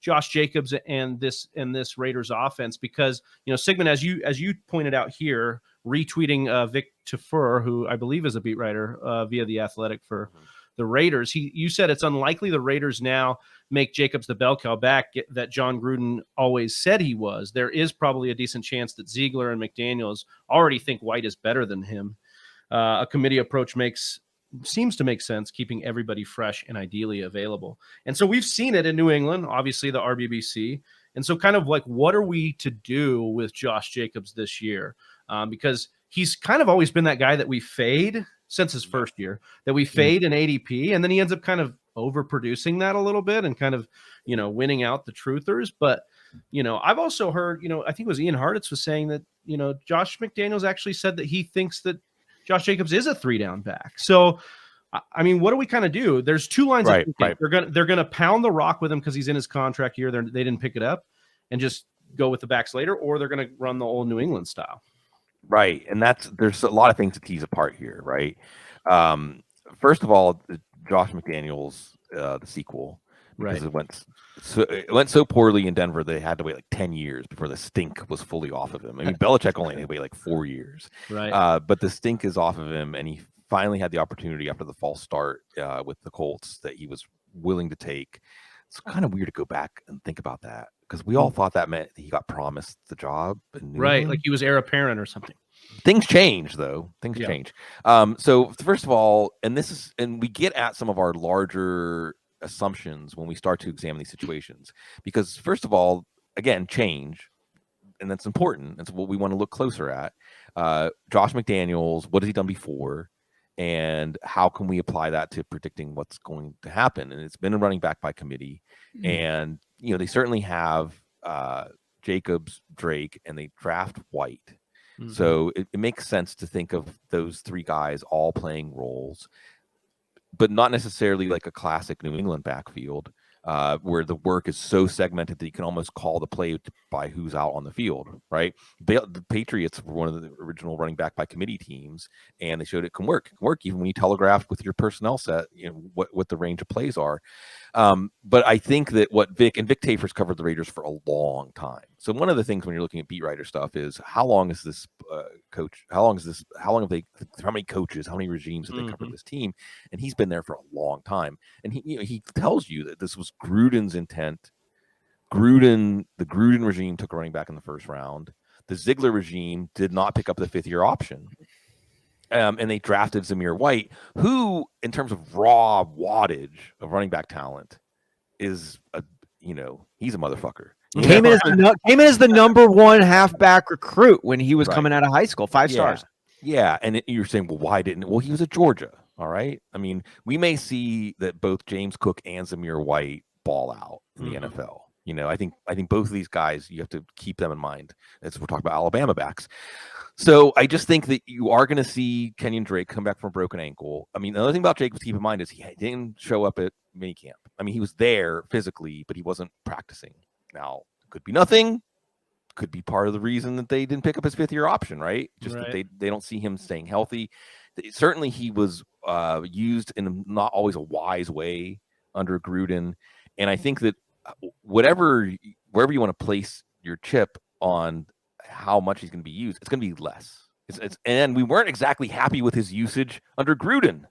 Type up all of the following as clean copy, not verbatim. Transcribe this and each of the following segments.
Josh Jacobs and this Raiders offense, because Sigmund, as you pointed out here, retweeting Vic Tafur, who I believe is a beat writer via The Athletic for the Raiders, you said it's unlikely the Raiders now make Jacobs the bell cow back that Jon Gruden always said he was. There is probably a decent chance that Ziegler and McDaniels already think White is better than him. A committee approach seems to make sense, keeping everybody fresh and ideally available. And so we've seen it in New England, obviously the RBBC. And so kind of like, what are we to do with Josh Jacobs this year? Because he's kind of always been that guy that we fade since his first year, that we fade in ADP, and then he ends up kind of overproducing that a little bit and kind of, winning out the truthers. But, I've also heard, I think it was Ian Hartitz was saying that, Josh McDaniels actually said that he thinks that Josh Jacobs is a 3-down back. So, I mean, what do we kind of do? There's two lines of thinking. Right. They're gonna pound the rock with him because he's in his contract year. They didn't pick it up and just go with the backs later, or they're gonna run the old New England style. Right, and there's a lot of things to tease apart here, right? First of all, Josh McDaniels, the sequel, because it went so poorly in Denver they had to wait like 10 years before the stink was fully off of him. I mean, Belichick only had to wait like 4 years, right? But the stink is off of him, and he finally had the opportunity after the false start with the Colts that he was willing to take. It's kind of weird to go back and think about that, because we all thought that meant that he got promised the job. Right, like he was heir apparent or something. Things change, though. Things change. So first of all, and we get at some of our larger assumptions when we start to examine these situations, because first of all, again, change, and that's important. That's what we want to look closer at. Josh McDaniels, what has he done before? And how can we apply that to predicting what's going to happen? And it's been a running back by committee. And, they certainly have Jacobs, Drake, and they draft White. Mm-hmm. So it makes sense to think of those three guys all playing roles, but not necessarily like a classic New England backfield where the work is so segmented that you can almost call the play by who's out on the field, right? The Patriots were one of the original running back by committee teams, and they showed it can work. It can work even when you telegraph with your personnel set, what the range of plays are. But I think that what Vic Tafer's covered the Raiders for a long time. So one of the things when you're looking at beat writer stuff is how long is this coach? How many coaches, how many regimes have they covered this team? And he's been there for a long time. And he tells you that this was Gruden's intent. The Gruden regime took a running back in the first round. The Ziegler regime did not pick up the 5th-year option. And they drafted Zamir White, who, in terms of raw wattage of running back talent, is he's a motherfucker. Came in as the number one halfback recruit when he was coming out of high school, 5 stars. Yeah, and you're saying, well, why didn't? Well, he was at Georgia. All right. I mean, we may see that both James Cook and Zamir White ball out in the NFL. I think both of these guys, you have to keep them in mind as we're talking about Alabama backs. So I just think that you are going to see Kenyon Drake come back from a broken ankle. I mean, the other thing about Jacobs to keep in mind is he didn't show up at minicamp. I mean, he was there physically, but he wasn't practicing. Now, could be nothing. Could be part of the reason that they didn't pick up his 5th-year option, right? Just that they don't see him staying healthy. Certainly, he was used in not always a wise way under Gruden. And I think that wherever you want to place your chip on how much he's going to be used, it's going to be less. And we weren't exactly happy with his usage under Gruden.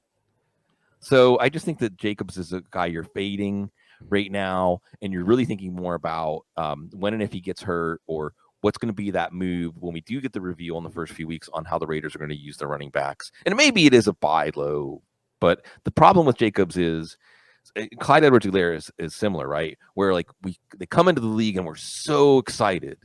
So I just think that Jacobs is a guy you're fading right now, and you're really thinking more about when and if he gets hurt, or what's going to be that move when we do get the reveal in the first few weeks on how the Raiders are going to use their running backs. And maybe it is a buy low, but the problem with Jacobs is Clyde Edwards-Helaire is similar, right? Where like they come into the league and we're so excited,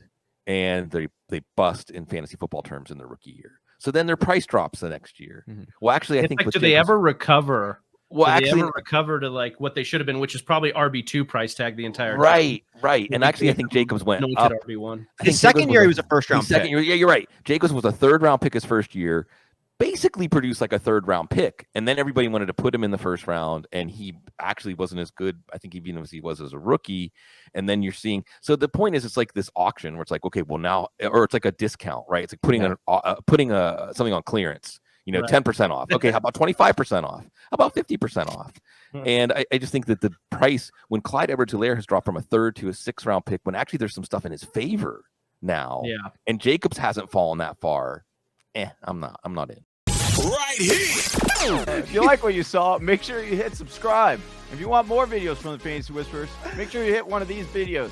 and they bust in fantasy football terms in their rookie year. So then their price drops the next year. Mm-hmm. Well, actually, I think do they ever recover? Well, actually, ever recover to like what they should have been, which is probably RB2 price tag the entire time. Right. And actually, I think Jacobs went up. RB1. His second year, he was a first-round pick. Yeah, you're right. Jacobs was a third-round pick his first year, basically produced like a third-round pick, and then everybody wanted to put him in the first round, and he actually wasn't as good, I think, even as he was as a rookie. And then you're seeing – so the point is it's like this auction where it's like, okay, well now – or it's like a discount, right? It's like putting something on clearance. Right. 10% off. Okay, how about 25% off? How about 50% off? And I just think that the price, when Clyde Edwards-Helaire has dropped from a 3rd to a 6th round pick, when actually there's some stuff in his favor now, and Jacobs hasn't fallen that far, I'm not in. Right here. If you like what you saw, make sure you hit subscribe. If you want more videos from the Fantasy Whisperers, make sure you hit one of these videos.